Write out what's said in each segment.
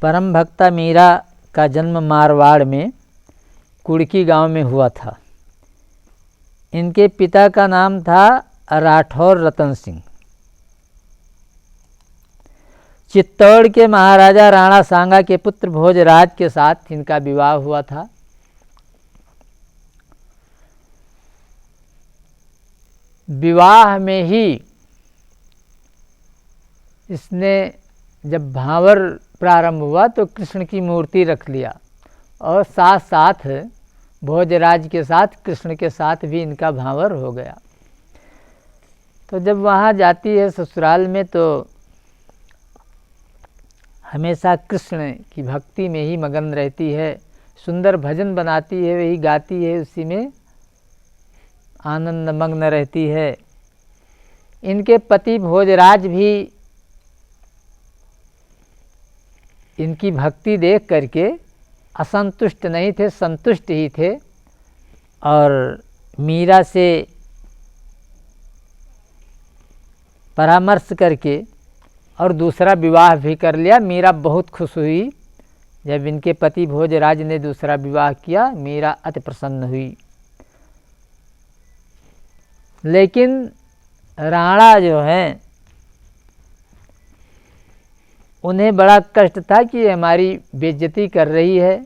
परम भक्ता मीरा का जन्म मारवाड़ में कुड़की गांव में हुआ था। इनके पिता का नाम था राठौर रतन सिंह। चित्तौड़ के महाराजा राणा सांगा के पुत्र भोजराज के साथ इनका विवाह हुआ था। विवाह में ही इसने जब भांवर प्रारंभ हुआ तो कृष्ण की मूर्ति रख लिया और साथ साथ भोजराज के साथ कृष्ण के साथ भी इनका भांवर हो गया। तो जब वहाँ जाती है ससुराल में तो हमेशा कृष्ण की भक्ति में ही मगन रहती है, सुंदर भजन बनाती है, वही गाती है, उसी में आनंद मग्न रहती है। इनके पति भोजराज भी इनकी भक्ति देख करके असंतुष्ट नहीं थे, संतुष्ट ही थे और मीरा से परामर्श करके और दूसरा विवाह भी कर लिया। मीरा बहुत खुश हुई जब इनके पति भोजराज ने दूसरा विवाह किया। मीरा अति प्रसन्न हुई। लेकिन राणा जो हैं उन्हें बड़ा कष्ट था कि हमारी बेइज्जती कर रही है।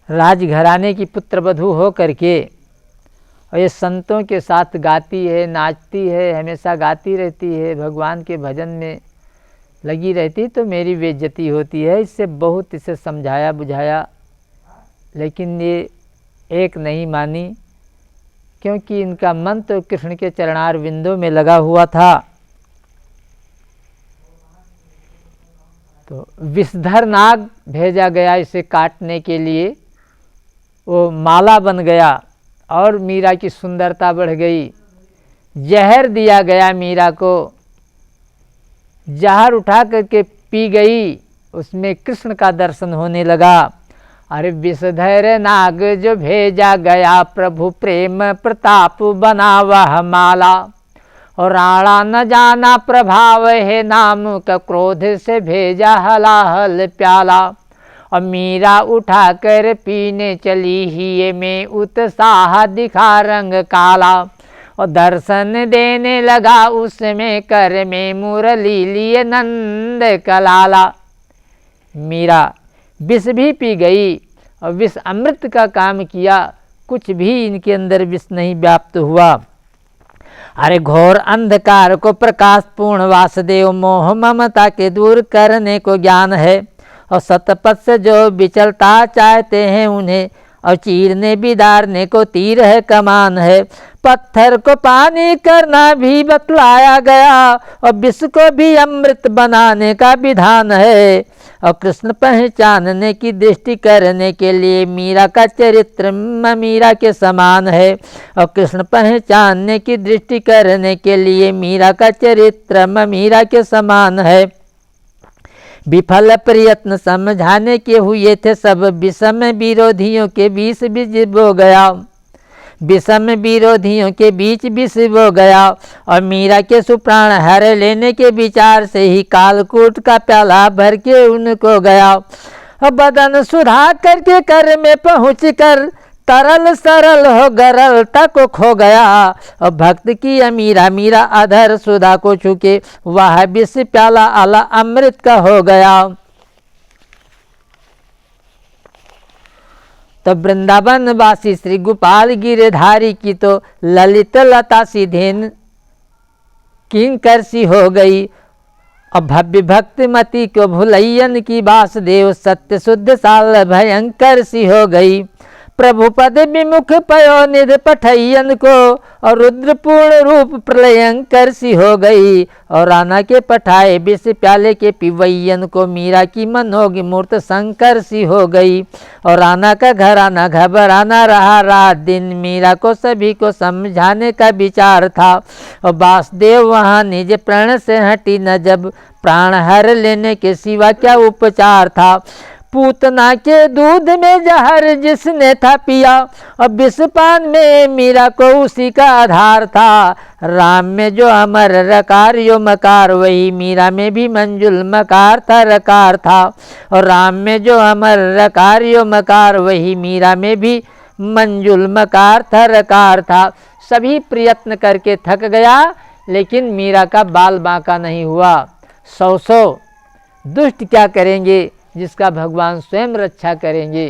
राजघराने की पुत्रवधू हो करके और ये संतों के साथ गाती है, नाचती है, हमेशा गाती रहती है, भगवान के भजन में लगी रहती, तो मेरी बेइज्जती होती है। इससे बहुत इसे समझाया बुझाया, लेकिन ये एक नहीं मानी, क्योंकि इनका मन तो कृष्ण के चरणार बिंदों में लगा हुआ था। तो विषधर नाग भेजा गया इसे काटने के लिए। वो माला बन गया और मीरा की सुंदरता बढ़ गई। जहर दिया गया मीरा को, जहर उठा करके पी गई, उसमें कृष्ण का दर्शन होने लगा। अरे विषधर नाग जो भेजा गया, प्रभु प्रेम प्रताप बना वह माला। और राणा न जाना प्रभाव है, नाम का क्रोध से भेजा हलाहल प्याला। और मीरा उठा कर पीने चली ही में उत्साह दिखा रंग काला। और दर्शन देने लगा उसमें कर में मुरली लिए नंद कलाला। मीरा विष भी पी गई और विष अमृत का काम किया, कुछ भी इनके अंदर विष नहीं व्याप्त हुआ। अरे घोर अंधकार को प्रकाश पूर्ण वासुदेव, मोह ममता के दूर करने को ज्ञान है। और सतपथ से जो विचलता चाहते हैं उन्हें, और चीरने बिदारने को तीर है कमान है। पत्थर को पानी करना भी बतलाया गया, और विष को भी अमृत बनाने का विधान है। और कृष्ण पहचानने की दृष्टि करने के लिए मीरा का चरित्र मीरा के समान है। और कृष्ण पहचानने की दृष्टि करने के लिए मीरा का चरित्र मीरा के समान है। विफल प्रयत्न समझाने के हुए थे सब, विषम विरोधियों के बीच बीच बो गया। विषम विरोधियों के बीच विष बो गया। और मीरा के सुप्राण हर लेने के विचार से ही कालकूट का प्याला भर के उनको गया। और बदन सुधा करके कर में पहुँच कर, तरल सरल हो गरलता को खो गया। और भक्त की अमीरा मीरा अधर सुधा को छुके, वह विष प्याला आला अमृत का हो गया। तो वृंदावन वासी श्री गोपाल गिरधारी की तो ललित लता सी धेन किंकर सी हो गई। और भव्य भक्तिमती को भुलैयन की वासुदेव, सत्य शुद्ध साल भयंकर सी हो गई। प्रभु पद विमुख पयो निध पठैयन को, और रुद्रपूर्ण रूप प्रलयंकर सी हो गई। और राना के पठाए विष प्याले के पिवैयन को, मीरा की मनोगी मूर्त शंकर सी हो गई। और राना का घराना घबराना रहा रात दिन, मीरा को सभी को समझाने का विचार था। और वासुदेव वहाँ निज प्राण से हटी न जब, प्राण हर लेने के सिवा क्या उपचार था। पूतना के दूध में जहर जिसने था पिया, और विषपान में मीरा को उसी का आधार था। राम में जो अमर रकार यो मकार, वही मीरा में भी मंजुल मकार था रकार था। और राम में जो अमर रकार यो मकार, वही मीरा में भी मंजुल मकार था रकार था। सभी प्रयत्न करके थक गया, लेकिन मीरा का बाल बांका नहीं हुआ। 100 दुष्ट क्या करेंगे जिसका भगवान स्वयं रक्षा करेंगे।